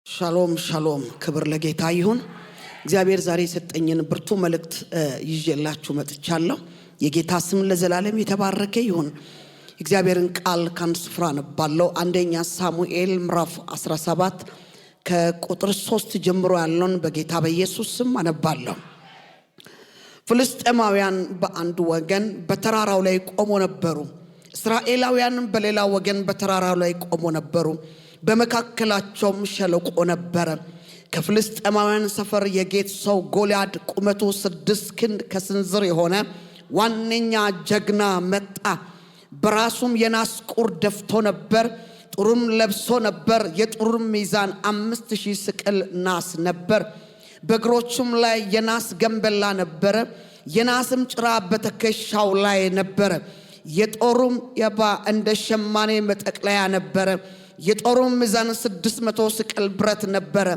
ሻሎም ሻሎም ክብር ለጌታ ይሁን። እግዚአብሔር ዛሬ የሰጠኝን ብርቱ መልእክት ይዤላችሁ መጥቻለሁ። የጌታ ስም ለዘላለም የተባረከ ይሁን። እግዚአብሔርን ቃል ካንድ ስፍራ ነባለው አንደኛ ሳሙኤል ምዕራፍ 17 ከቁጥር 3 ጀምሮ ያለውን በጌታ በኢየሱስ ስም አነባለሁ። ፍልስጤማውያን በአንድ ወገን በተራራው ላይ ቆሞ ነበሩ። እስራኤላውያን በሌላ ወገን በተራራው ላይ ቆሞ ነበሩ። በመካከላቸውም ሸለቆ ነበረ። ከፍልስጤማውያን ሰፈር የጌት ሰው ጎልያድ ቁመቱ 6 ክንድ ከስንዝር የሆነ ዋነኛ ጀግና መጣ። በራሱም የናስ ቁር ደፍቶ ነበር። ጡርም ለብሶ ነበር። የጡርም ሚዛን 5000 ስቅል ናስ ነበር። በእግሮቹም ላይ የናስ ገንበላ ነበረ። የናስም ጭራ በትከሻው ላይ ነበረ። የጦሩም የባ እንደ ሸማኔ መጠቅለያ ነበረ። የጦሩም ሚዛን 600 ስቅል ብረት ነበረ።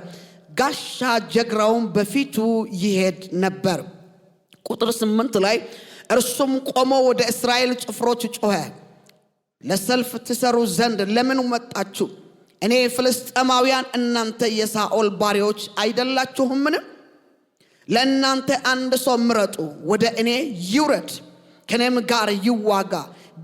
ጋሻ ጀግራውም በፊቱ ይሄድ ነበር። ቁጥር 8 ላይ እርሱም ቆሞ ወደ እስራኤል ጭፍሮች ጮኸ፣ ለሰልፍ ትሰሩ ዘንድ ለምን መጣችሁ? እኔ ፍልስጤማውያን እናንተ የሳኦል ባሪያዎች አይደላችሁምን? ለእናንተ አንድ ሰው ምረጡ፣ ወደ እኔ ይውረድ፣ ከኔም ጋር ይዋጋ።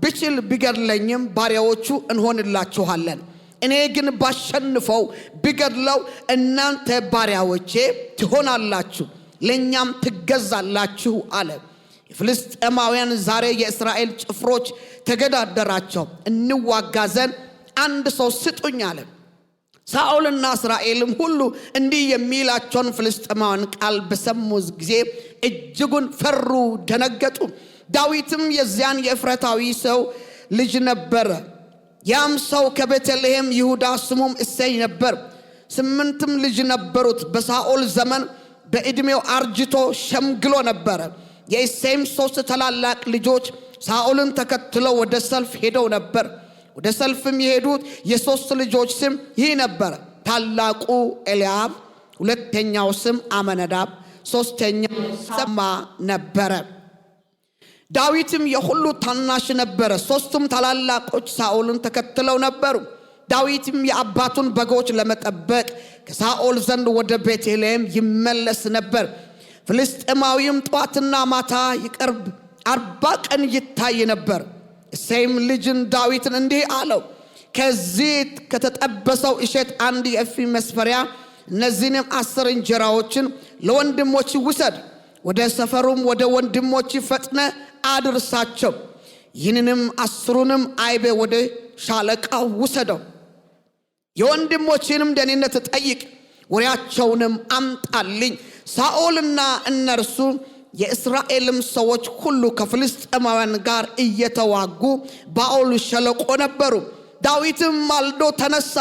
ብችል ቢገድለኝም ባሪያዎቹ እንሆንላችኋለን። እኔ ግን ባሸንፈው ቢገድለው እናንተ ባሪያዎቼ ትሆናላችሁ፣ ለኛም ትገዛላችሁ አለ። የፍልስጤማውያን ዛሬ የእስራኤል ጭፍሮች ተገዳደራቸው። እንዋጋ ዘንድ አንድ ሰው ስጡኝ አለ። ሳኦልና እስራኤልም ሁሉ እንዲህ የሚላቸውን ፍልስጤማውያን ቃል በሰሙ ጊዜ እጅጉን ፈሩ፣ ደነገጡ። ዳዊትም የዚያን የእፍረታዊ ሰው ልጅ ነበረ። ያም ሰው ከቤተልሔም ይሁዳ ስሙም እሴይ ነበር። 8 ልጅ ነበሩት። በሳኦል ዘመን በዕድሜው አርጅቶ ሸምግሎ ነበረ። የእሴይም 3 ታላላቅ ልጆች ሳኦልን ተከትለው ወደ ሰልፍ ሄደው ነበር። ወደ ሰልፍም የሄዱት የ3 ልጆች ስም ይህ ነበር። ታላቁ ኤልያብ፣ ሁለተኛው ስም አመነዳብ፣ ሶስተኛው ሰማ ነበረ። ዳዊትም የሁሉ ታናሽ ነበረ። 3ቱም ታላላቆች ሳኦልን ተከትለው ነበሩ። ዳዊትም የአባቱን በጎች ለመጠበቅ ከሳኦል ዘንድ ወደ ቤተልሔም ይመለስ ነበር። ፍልስጤማዊም ጧትና ማታ ይቀርብ 40 ቀን ይታይ ነበር። እሴይም ልጅን ዳዊትን እንዲህ አለው፣ ከዚህ ከተጠበሰው እሸት 1 የእፍኝ መስፈሪያ እነዚህንም 10 እንጀራዎችን ለወንድሞች ውሰድ። ወደ ሰፈሩም ወደ ወንድሞች ፈጥነ አድርሳቸው። ይህንንም 10ሩንም አይቤ ወደ ሻለቃው ውሰደው። የወንድሞችንም ደህንነት ጠይቅ፣ ወሬያቸውንም አምጣልኝ። ሳኦልና እነርሱ የእስራኤልም ሰዎች ሁሉ ከፍልስጤማውያን ጋር እየተዋጉ በአውል ሸለቆ ነበሩ። ዳዊትም ማልዶ ተነሳ፣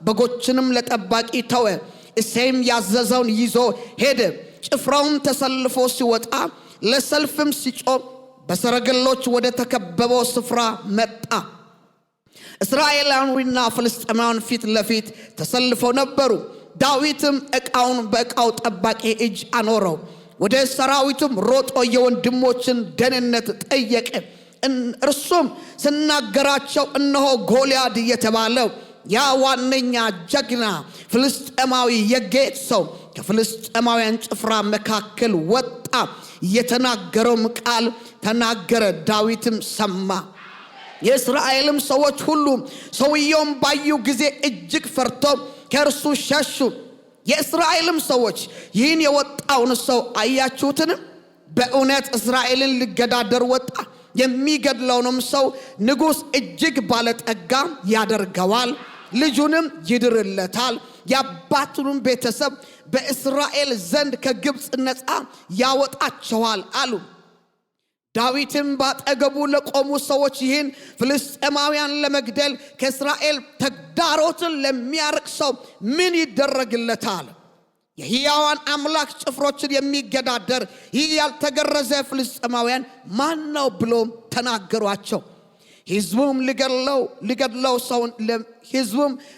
በጎችንም ለጠባቂ ተወ። እሴይም ያዘዘውን ይዞ ሄደ። ጭፍራውም ተሰልፎ ሲወጣ ለሰልፍም ሲጮህ በሰረገሎች ወደ ተከበበው ስፍራ መጣ። እስራኤላውያንና ፍልስጤማውያን ፊት ለፊት ተሰልፈው ነበሩ። ዳዊትም ዕቃውን በዕቃው ጠባቂ እጅ አኖረው። ወደ ሰራዊቱም ሮጦ የወንድሞችን ደህንነት ጠየቀ። እርሱም ስናገራቸው እነሆ ጎልያድ የተባለው ያ ዋነኛ ጀግና ፍልስጤማዊ የጌት ሰው ከፍልስጤማውያን ጭፍራ መካከል ወጣ። የተናገረውም ቃል ተናገረ። ዳዊትም ሰማ። የእስራኤልም ሰዎች ሁሉ ሰውየውን ባዩ ጊዜ እጅግ ፈርቶ ከእርሱ ሸሹ። የእስራኤልም ሰዎች ይህን የወጣውን ሰው አያችሁትን? በእውነት እስራኤልን ሊገዳደር ወጣ። የሚገድለውንም ሰው ንጉሥ እጅግ ባለጠጋ ያደርገዋል፣ ልጁንም ይድርለታል፣ የአባቱንም ቤተሰብ በእስራኤል ዘንድ ከግብፅ ነፃ ያወጣቸዋል አሉ። ዳዊትም ባጠገቡ ለቆሙ ሰዎች ይህን ፍልስጤማውያን ለመግደል ከእስራኤል ተግዳሮትን ለሚያርቅ ሰው ምን ይደረግለታል? የሕያዋን አምላክ ጭፍሮችን የሚገዳደር ይህ ያልተገረዘ ፍልስጤማውያን ማን ነው ብሎ ተናገሯቸው። ሕዝቡም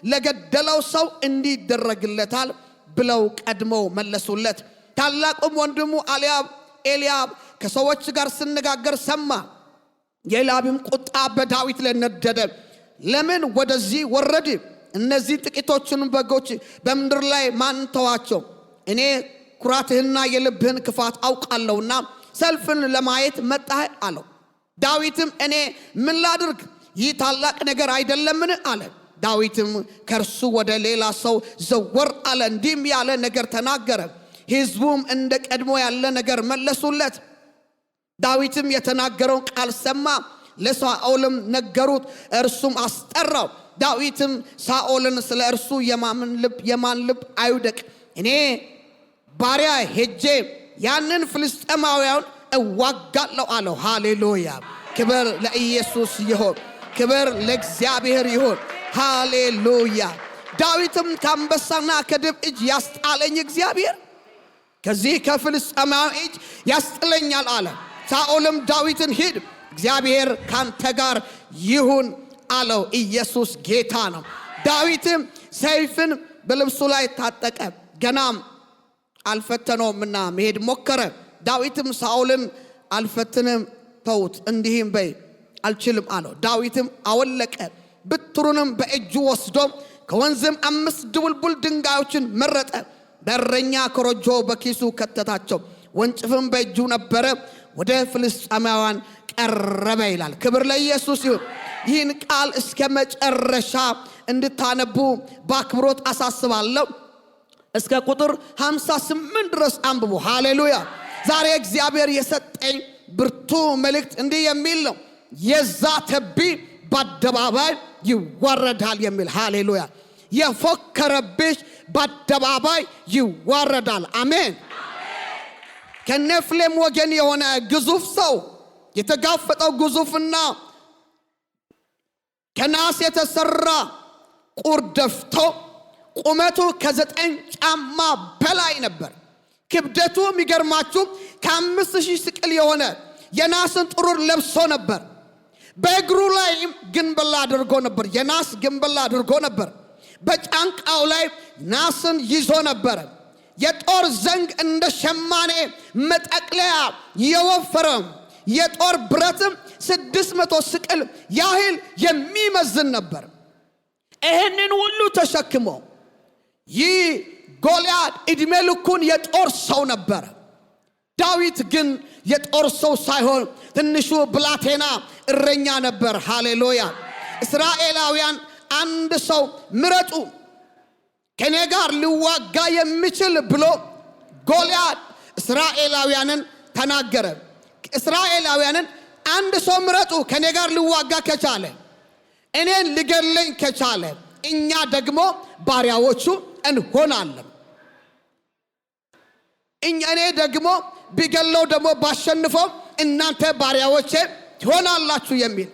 ለገደለው ሰው እንዲደረግለታል ብለው ቀድመው መለሱለት። ታላቁም ወንድሙ ኤልያብ ከሰዎች ጋር ሲነጋገር ሰማ። የኤልያብም ቁጣ በዳዊት ላይ ነደደ። ለምን ወደዚህ ወረድ? እነዚህ ጥቂቶችን በጎች በምድር ላይ ማን ተዋቸው? እኔ ኩራትህና የልብህን ክፋት አውቃለሁና ሰልፍን ለማየት መጣህ አለው። ዳዊትም እኔ ምን ላድርግ? ይህ ታላቅ ነገር አይደለምን አለ። ዳዊትም ከእርሱ ወደ ሌላ ሰው ዘወር አለ፣ እንዲህም ያለ ነገር ተናገረ። ሕዝቡም እንደ ቀድሞ ያለ ነገር መለሱለት። ዳዊትም የተናገረውን ቃል ሰማ፣ ለሳኦልም ነገሩት፣ እርሱም አስጠራው። ዳዊትም ሳኦልን ስለ እርሱ የማን ልብ አይውደቅ፣ እኔ ባሪያ ሄጄ ያንን ፍልስጤማውያን እዋጋለሁ አለው። ሃሌሉያ! ክብር ለኢየሱስ ይሁን፣ ክብር ለእግዚአብሔር ይሁን። ሃሌሉያ! ዳዊትም ከአንበሳና ከድብ እጅ ያስጣለኝ እግዚአብሔር ከዚህ ከፍልስጤማዊ እጅ ያስጥለኛል አለ። ሳኦልም ዳዊትን ሂድ፣ እግዚአብሔር ካንተ ጋር ይሁን አለው። ኢየሱስ ጌታ ነው። ዳዊትም ሰይፍን በልብሱ ላይ ታጠቀ፣ ገናም አልፈተነውምና መሄድ ሞከረ። ዳዊትም ሳኦልን አልፈትንም፣ ተውት፣ እንዲህም በይ አልችልም አለው። ዳዊትም አወለቀ፣ በትሩንም በእጁ ወስዶ ከወንዝም 5 ድቡልቡል ድንጋዮችን መረጠ፣ በረኛ ኮረጆ በኪሱ ከተታቸው፣ ወንጭፍም በእጁ ነበረ፣ ወደ ፍልስጤማውያን ቀረበ ይላል። ክብር ለኢየሱስ ይሁን። ይህን ቃል እስከ መጨረሻ እንድታነቡ በአክብሮት አሳስባለሁ። እስከ ቁጥር 58 ድረስ አንብቡ። ሃሌሉያ! ዛሬ እግዚአብሔር የሰጠኝ ብርቱ መልእክት እንዲህ የሚል ነው፣ የዛተቢ በአደባባይ ይዋረዳል የሚል። ሃሌሉያ! የፎከረብሽ በአደባባይ ይዋረዳል። አሜን። ከኔፍሌም ወገን የሆነ ግዙፍ ሰው የተጋፈጠው ግዙፍና ከናስ የተሰራ ቁር ደፍቶ ቁመቱ ከ9 ጫማ በላይ ነበር። ክብደቱ የሚገርማችሁ ከ5000 ስቅል የሆነ የናስን ጥሩር ለብሶ ነበር። በእግሩ ላይ ግንበላ አድርጎ ነበር፣ የናስ ግንበላ አድርጎ ነበር። በጫንቃው ላይ ናስን ይዞ ነበር። የጦር ዘንግ እንደ ሸማኔ መጠቅለያ የወፈረ የጦር ብረትም 600 ስቅል ያህል የሚመዝን ነበር። ይህንን ሁሉ ተሸክሞ ይህ ጎልያድ ዕድሜ ልኩን የጦር ሰው ነበር። ዳዊት ግን የጦር ሰው ሳይሆን ትንሹ ብላቴና እረኛ ነበር። ሃሌሉያ! እስራኤላውያን አንድ ሰው ምረጡ ከኔ ጋር ሊዋጋ የሚችል ብሎ ጎልያድ እስራኤላውያንን ተናገረ። እስራኤላውያንን አንድ ሰው ምረጡ ከኔ ጋር ሊዋጋ ከቻለ፣ እኔን ሊገለኝ ከቻለ፣ እኛ ደግሞ ባሪያዎቹ እንሆናለን። እኔ ደግሞ ቢገለው ደግሞ ባሸንፈው እናንተ ባሪያዎቼ ትሆናላችሁ የሚል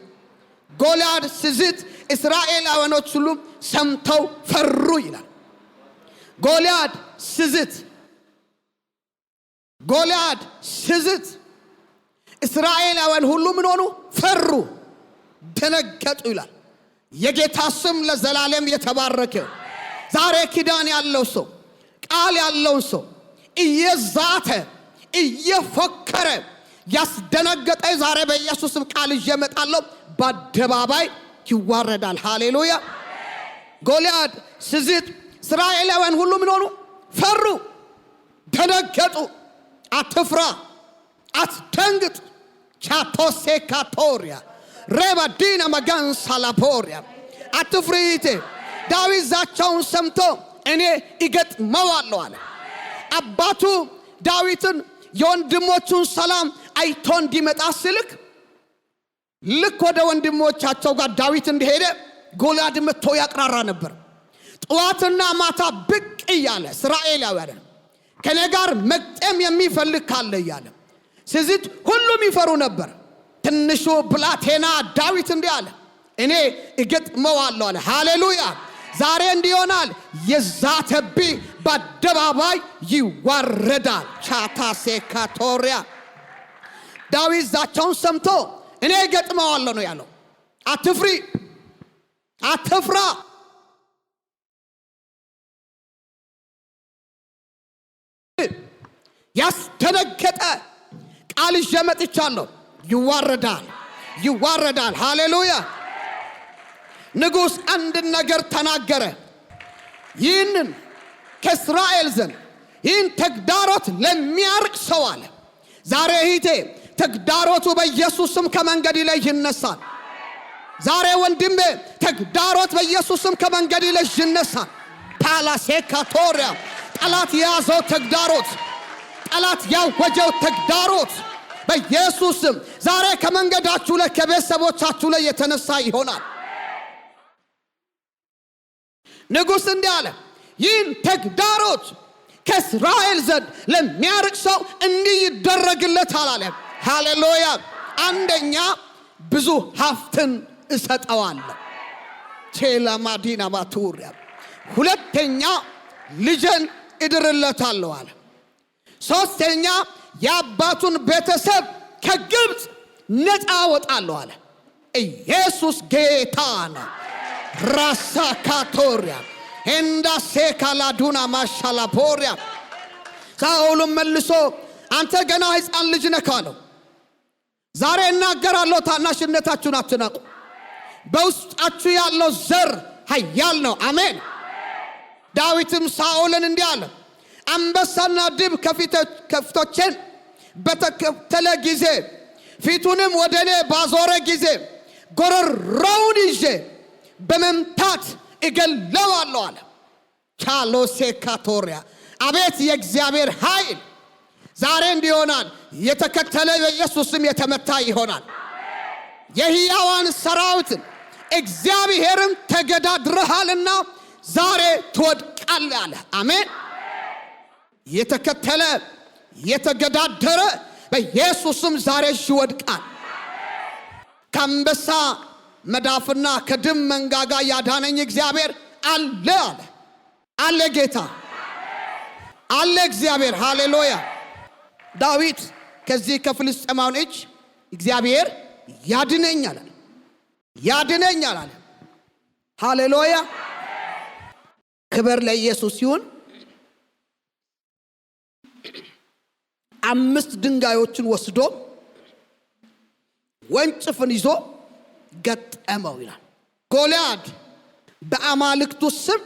ጎልያድ ሲዝት እስራኤላውያኖች ሁሉ ሰምተው ፈሩ ይላል። ጎልያድ ሲዝት እስራኤላውያን ሁሉ ምን ሆኑ? ፈሩ፣ ደነገጡ ይላል። የጌታ ስም ለዘላለም የተባረከ። ዛሬ ኪዳን ያለው ሰው፣ ቃል ያለው ሰው እየዛተ እየፎከረ ያስደነገጠ ዛሬ በኢየሱስም ቃል ይዤ እመጣለሁ፣ በአደባባይ ይዋረዳል። ሃሌሉያ! ጎልያድ ሲዝት እስራኤላውያን ሁሉ ምን ሆኑ? ፈሩ፣ ደነገጡ። አትፍራ፣ አትደንግጥ። ቻቶሴ ካቶሪያ ሬባዲና መጋንሳ ላፖሪያ አትፍሪቴ። ዳዊት ዛቻውን ሰምቶ እኔ እገጥመዋለሁ አለ። አባቱ ዳዊትን የወንድሞቹን ሰላም አይቶ እንዲመጣ ሲልክ ልክ ወደ ወንድሞቻቸው ጋር ዳዊት እንደሄደ ጎልያድ መጥቶ ያቅራራ ነበር። ጠዋትና ማታ ብቅ እያለ እስራኤላውያን ከኔ ጋር መግጠም የሚፈልግ ካለ እያለ ስለዚህ ሁሉም ይፈሩ ነበር። ትንሹ ብላቴና ዳዊት እንዲህ አለ፣ እኔ እገጥመዋለሁ አለ። ሃሌሉያ! ዛሬ እንዲህ ይሆናል። የዛተቢ በአደባባይ ይዋረዳል። ቻታሴ ካቶሪያ ዳዊት ዛቻውን ሰምቶ እኔ እገጥመዋለሁ ነው ያለው። አትፍሪ፣ አትፍራ። ያስደነገጠ ቃል ይዤ መጥቻለሁ። ይዋረዳል፣ ይዋረዳል። ሃሌሉያ! ንጉሥ አንድ ነገር ተናገረ። ይህንን ከእስራኤል ዘንድ ይህን ተግዳሮት ለሚያርቅ ሰው አለ። ዛሬ እህቴ ተግዳሮቱ በኢየሱስ ስም ከመንገድ ላይ ይነሳል። ዛሬ ወንድሜ ተግዳሮት በኢየሱስ ስም ከመንገድ ላይ ይነሳል። ፓላሴካቶሪያ ጠላት የያዘው ተግዳሮት፣ ጠላት ያወጀው ተግዳሮት በኢየሱስ ስም ዛሬ ከመንገዳችሁ ላይ ከቤተሰቦቻችሁ ላይ የተነሳ ይሆናል። ንጉሥ እንዲህ አለ፣ ይህን ተግዳሮት ከእስራኤል ዘንድ ለሚያርቅ ሰው እንዲህ ይደረግለታል አለ። ሃሌሉያ። አንደኛ ብዙ ሀብትን እሰጠዋለሁ። ቼላማዲና ማቱሪያ። ሁለተኛ ልጅን እድርለታለሁ አለ። ሶስተኛ የአባቱን ቤተሰብ ከግብፅ ነፃ አወጣለሁ አለ። ኢየሱስ ጌታ ነው። ራሳ ካቶሪያ እንዳሴ ካላዱና ማሻላፖሪያ። ሳኦልም መልሶ አንተ ገና ሕፃን ልጅ ነህ አለው። ዛሬ እናገራለሁ፣ ታናሽነታችሁን አትናቁ። በውስጣችሁ ያለው ዘር ኃያል ነው። አሜን። ዳዊትም ሳኦልን እንዲህ አለ፣ አንበሳና ድብ ከፍቶቼን በተከተለ ጊዜ ፊቱንም ወደ እኔ ባዞረ ጊዜ ጎረሮውን ይዤ በመምታት እገለዋለሁ አለ። ቻሎሴካቶሪያ። አቤት የእግዚአብሔር ኃይል! ዛሬ እንዲሆናል። የተከተለ በኢየሱስም የተመታ ይሆናል። የሕያዋን ሰራዊትን እግዚአብሔርን ተገዳድረሃልና ዛሬ ትወድቃለህ አለ። አሜን። የተከተለ የተገዳደረ በኢየሱስም ዛሬ ይወድቃል። ከአንበሳ መዳፍና ከድብ መንጋጋ ያዳነኝ እግዚአብሔር አለ አለ። አለ ጌታ አለ እግዚአብሔር። ሃሌሉያ። ዳዊት ከዚህ ከፍልስጤማውያን እጅ እግዚአብሔር ያድነኛል አለ። ያድነኛል አለ። ሃሌሉያ። ክብር ለኢየሱስ ይሁን። 5 ድንጋዮችን ወስዶ ወንጭፍን ይዞ ገጠመው ይላል። ጎልያድ በአማልክቱ ስም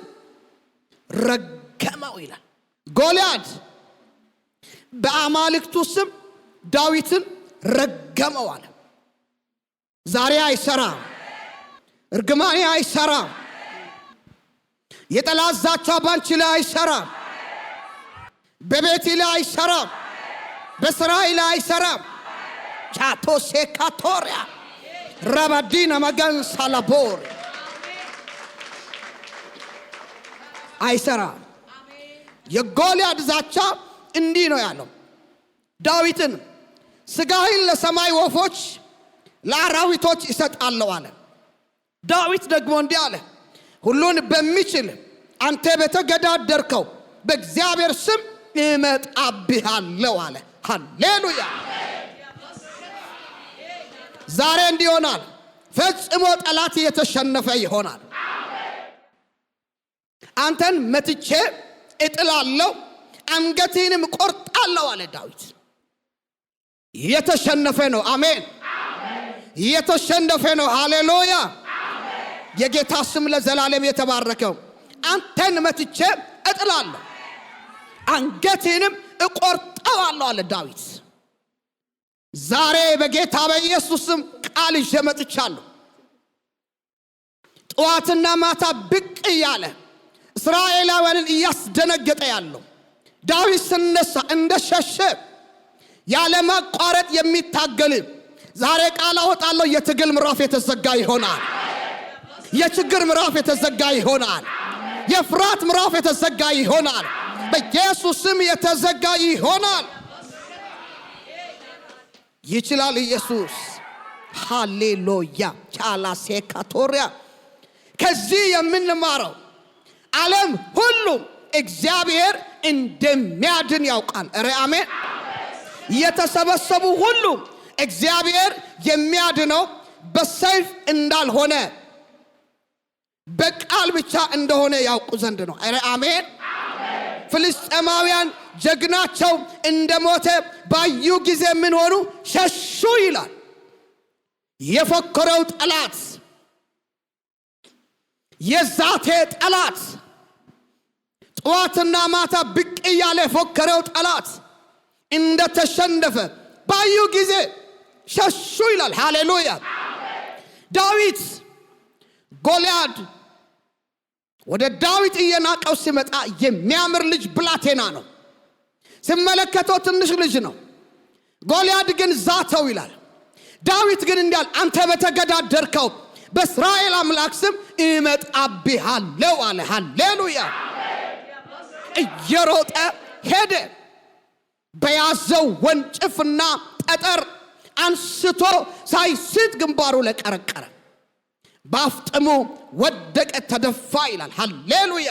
ረገመው ይላል። ጎልያድ በአማልክቱ ስም ዳዊትን ረገመው አለ። ዛሬ አይሰራም። እርግማኔ አይሰራም። የጠላት ዛቻ ባንቺ ላይ አይሰራም። በቤቴ ላይ አይሰራም። በስራዬ ላይ አይሰራም። ቻቶሴካቶሪያ ረባዲና መገን ሳላቦር አይሰራም። የጎልያድ ዛቻ እንዲህ ነው ያለው፣ ዳዊትን ስጋህን ለሰማይ ወፎች ለአራዊቶች ይሰጣለሁ አለ። ዳዊት ደግሞ እንዲህ አለ፣ ሁሉን በሚችል አንተ በተገዳደርከው በእግዚአብሔር ስም እመጣብሃለሁ አለ። ሃሌሉያ። ዛሬ እንዲህ ይሆናል። ፈጽሞ ጠላት የተሸነፈ ይሆናል። አንተን መትቼ እጥላለሁ፣ አንገትህንም ቆርጣለሁ አለ ዳዊት። የተሸነፈ ነው። አሜን። የተሸነፈ ነው። ሃሌሉያ። የጌታ ስም ለዘላለም የተባረከው። አንተን መትቼ እጥላለሁ፣ አንገትህንም እቆርጠዋለሁ አለ ዳዊት። ዛሬ በጌታ በኢየሱስም ቃል ይዤ መጥቻለሁ። ጠዋትና ማታ ብቅ እያለ እስራኤላውያንን እያስደነገጠ ያለው ዳዊት ስነሳ እንደሸሸ ያለ ማቋረጥ የሚታገል ዛሬ ቃል አወጣለሁ። የትግል ምዕራፍ የተዘጋ ይሆናል። የችግር ምዕራፍ የተዘጋ ይሆናል። የፍርሃት ምዕራፍ የተዘጋ ይሆናል። በኢየሱስ ስም የተዘጋ ይሆናል። ይችላል ኢየሱስ። ሃሌሉያ። ቻላሴካቶሪያ። ከዚህ የምንማረው ዓለም ሁሉ እግዚአብሔር እንደሚያድን ያውቃል። ኧረ አሜን። የተሰበሰቡ ሁሉ እግዚአብሔር የሚያድነው በሰይፍ እንዳልሆነ በቃል ብቻ እንደሆነ ያውቁ ዘንድ ነው። ኧረ አሜን። ፍልስጤማውያን ጀግናቸው እንደሞተ ባዩ ጊዜ ምን ሆኑ? ሸሹ ይላል። የፈከረው ጠላት የዛቴ ጠላት ጠዋትና ማታ ብቅ እያለ ፎከረው ጠላት እንደተሸነፈ ባዩ ጊዜ ሸሹ ይላል። ሃሌሉያ። ዳዊት ጎልያድ ወደ ዳዊት እየናቀው ሲመጣ የሚያምር ልጅ ብላቴና ነው። ሲመለከተው ትንሽ ልጅ ነው። ጎልያድ ግን ዛተው ይላል። ዳዊት ግን እንዲያል አንተ በተገዳደርከው በእስራኤል አምላክ ስም እመጣብሃለሁ አለ። ሃሌሉያ። እየሮጠ ሄደ። በያዘው ወንጭፍና ጠጠር አንስቶ ሳይስት ግንባሩ ለቀረቀረ ባፍጥሙ ወደቀ ተደፋ ይላል። ሃሌሉያ።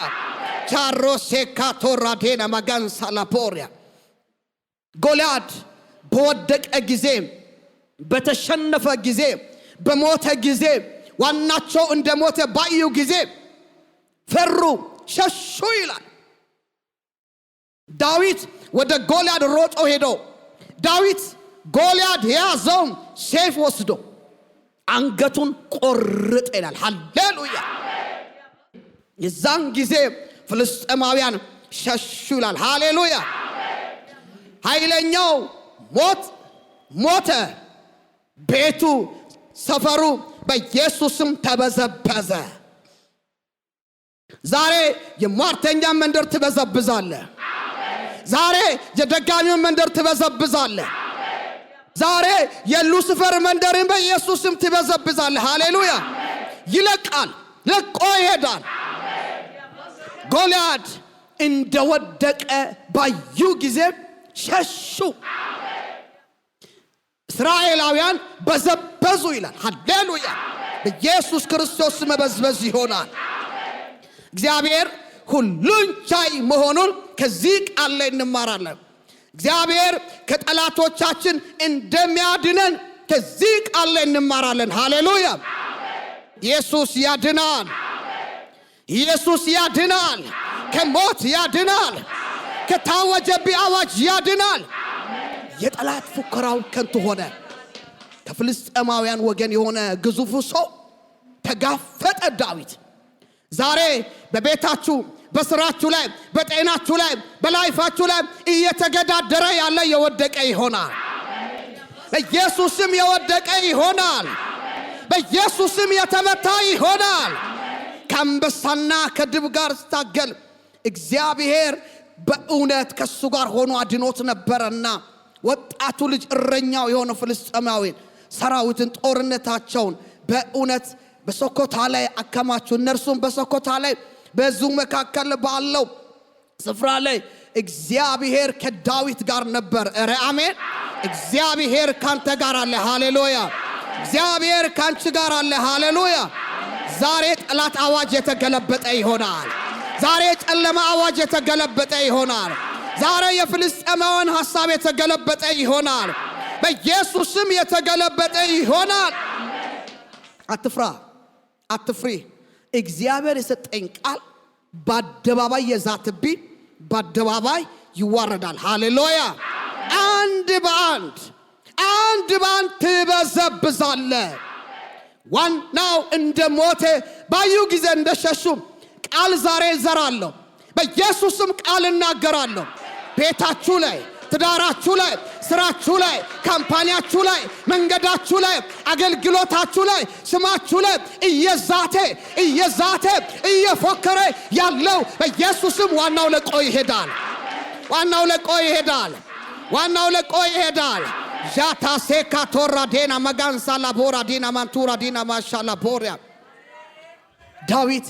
ቻሮሴካ ቶራዴና ማጋንሳ ላፖሪያ ጎልያድ በወደቀ ጊዜ በተሸነፈ ጊዜ በሞተ ጊዜ ዋናቸው እንደሞተ ባዩ ጊዜ ፈሩ ሸሹ ይላል። ዳዊት ወደ ጎልያድ ሮጦ ሄዶ ዳዊት ጎልያድ ያዘው ሰይፍ ወስዶ አንገቱን ቆርጠ ይላል። ሃሌሉያ። የዛን ጊዜ ፍልስጤማውያን ሸሹ ይላል። ሃሌሉያ። ኃይለኛው ሞተ። ቤቱ ሰፈሩ በኢየሱስም ተበዘበዘ። ዛሬ የሟርተኛ መንደር ትበዘብዛለህ። ዛሬ የደጋሚው መንደር ትበዘብዛለህ። ዛሬ የሉሲፈር መንደርን በኢየሱስም ትበዘብዛለህ። ሃሌሉያ። ይለቃል፣ ለቆ ይሄዳል። ጎልያድ እንደወደቀ ባዩ ጊዜ ሸሹ። እስራኤላውያን በዘበዙ ይላል። ሃሌሉያ። በኢየሱስ ክርስቶስ መበዝበዝ ይሆናል። እግዚአብሔር ሁሉን ቻይ መሆኑን ከዚህ ቃል ላይ እንማራለን። እግዚአብሔር ከጠላቶቻችን እንደሚያድነን ከዚህ ቃል ላይ እንማራለን። ሃሌሉያ። ኢየሱስ ያድናል። ኢየሱስ ያድናል። ከሞት ያድናል። ከታወጀብህ አዋጅ ያድናል። የጠላት ፉከራው ከንቱ ሆነ። ከፍልስጤማውያን ወገን የሆነ ግዙፍ ሰው ተጋፈጠ ዳዊት። ዛሬ በቤታችሁ፣ በስራችሁ ላይ፣ በጤናችሁ ላይ፣ በላይፋችሁ ላይ እየተገዳደረ ያለ የወደቀ ይሆናል። በኢየሱስም የወደቀ ይሆናል። በኢየሱስም የተመታ ይሆናል። ከአንበሳና ከድብ ጋር ስታገል እግዚአብሔር በእውነት ከሱ ጋር ሆኖ አድኖት ነበርና ወጣቱ ልጅ እረኛው የሆነ ፍልስጤማዊን ሰራዊትን ጦርነታቸውን በእውነት በሶኮታ ላይ አከማቹ። እነርሱም በሶኮታ ላይ በዙ መካከል ባለው ስፍራ ላይ እግዚአብሔር ከዳዊት ጋር ነበር። አሜን። እግዚአብሔር ካንተ ጋር አለ። ሃሌሉያ። እግዚአብሔር ካንቺ ጋር አለ። ሃሌሉያ። ዛሬ ጠላት አዋጅ የተገለበጠ ይሆናል። ዛሬ ጨለማ አዋጅ የተገለበጠ ይሆናል። ዛሬ የፍልስጤማውያን ሐሳብ የተገለበጠ ይሆናል። በኢየሱስም የተገለበጠ ይሆናል። አትፍራ፣ አትፍሪ። እግዚአብሔር የሰጠኝ ቃል በአደባባይ የዛትብኝ በአደባባይ ይዋረዳል። ሃሌሉያ። አንድ በአንድ ትበዘብዛለህ። ዋናው እንደሞተ ባዩ ጊዜ እንደሸሹ ቃል ዛሬ ዘራለሁ። በኢየሱስም ቃል እናገራለሁ። ቤታችሁ ላይ፣ ትዳራችሁ ላይ፣ ስራችሁ ላይ፣ ካምፓኒያችሁ ላይ፣ መንገዳችሁ ላይ፣ አገልግሎታችሁ ላይ፣ ስማችሁ ላይ እየዛተ እየፎከረ ያለው በኢየሱስም ዋናው ለቆ ይሄዳል። ዋናው ለቆ ይሄዳል። ዋናው ለቆ ይሄዳል። ጃታ ሴካ ቶራ ዴና መጋንሳ ላቦራ ዲና ማንቱራ ዲና ማሻላ ቦሪያ ዳዊት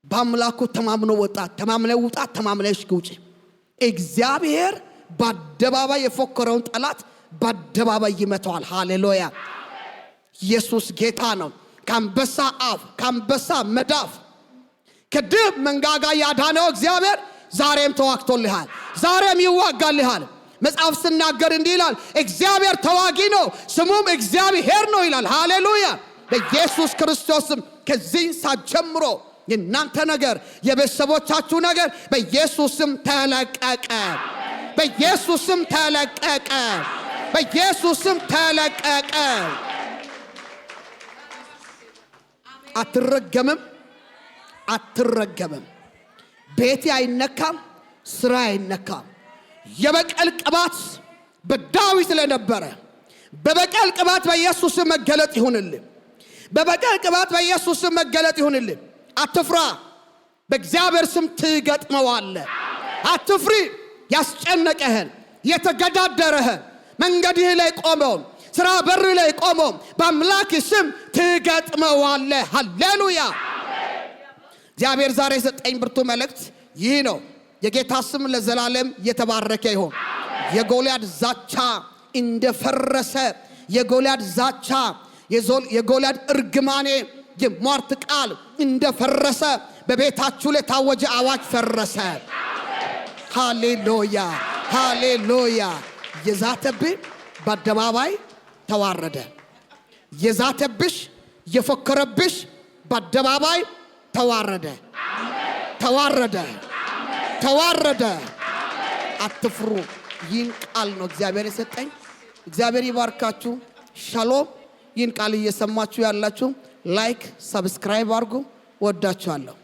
በአምላኩ ተማምኖ ወጣ። ተማምነው ውጣ፣ ተማምነሽ ግውጪ። እግዚአብሔር በአደባባይ የፎከረውን ጠላት በአደባባይ ይመታዋል። ሃሌሉያ። ኢየሱስ ጌታ ነው። ከአንበሳ አፍ፣ ከአንበሳ መዳፍ፣ ከድብ መንጋጋ ያዳነው እግዚአብሔር ዛሬም ተዋግቶልሃል፣ ዛሬም ይዋጋልሃል። መጽሐፍ ሲናገር እንዲህ ይላል፣ እግዚአብሔር ተዋጊ ነው፣ ስሙም እግዚአብሔር ነው ይላል። ሃሌሉያ። በኢየሱስ ክርስቶስም ከዚህ ሰዓት ጀምሮ የእናንተ ነገር፣ የቤተሰቦቻችሁ ነገር በኢየሱስም ተለቀቀ። በኢየሱስም ተለቀቀ። በኢየሱስም ተለቀቀ። አትረገምም፣ አትረገምም። ቤቴ አይነካም፣ ስራ አይነካም። የበቀል ቅባት በዳዊት ለነበረ በበቀል ቅባት በኢየሱስ መገለጥ ይሁንልህ። በበቀል ቅባት በኢየሱስ መገለጥ ይሁንልህ። አትፍራ፣ በእግዚአብሔር ስም ትገጥመዋለህ። አትፍሪ። ያስጨነቀህን የተገዳደረህን መንገድህ ላይ ቆመው ስራ በር ላይ ቆመው በአምላክ ስም ትገጥመዋለህ። ሃሌሉያ። እግዚአብሔር ዛሬ የሰጠኝ ብርቱ መልእክት ይህ ነው። የጌታ ስም ለዘላለም የተባረከ ይሁን። የጎልያድ ዛቻ እንደፈረሰ፣ የጎልያድ ዛቻ፣ የጎልያድ እርግማኔ፣ የሟርት ቃል እንደፈረሰ በቤታችሁ ላይ ታወጀ አዋጅ ፈረሰ። ሃሌሉያ ሃሌሉያ። የዛተብህ በአደባባይ ተዋረደ። የዛተብሽ የፎከረብሽ በአደባባይ ተዋረደ ተዋረደ ተዋረደ። አትፍሩ። ይህን ቃል ነው እግዚአብሔር የሰጠኝ። እግዚአብሔር ይባርካችሁ። ሻሎም። ይህን ቃል እየሰማችሁ ያላችሁ ላይክ፣ ሰብስክራይብ አድርጉ። ወዳችኋለሁ።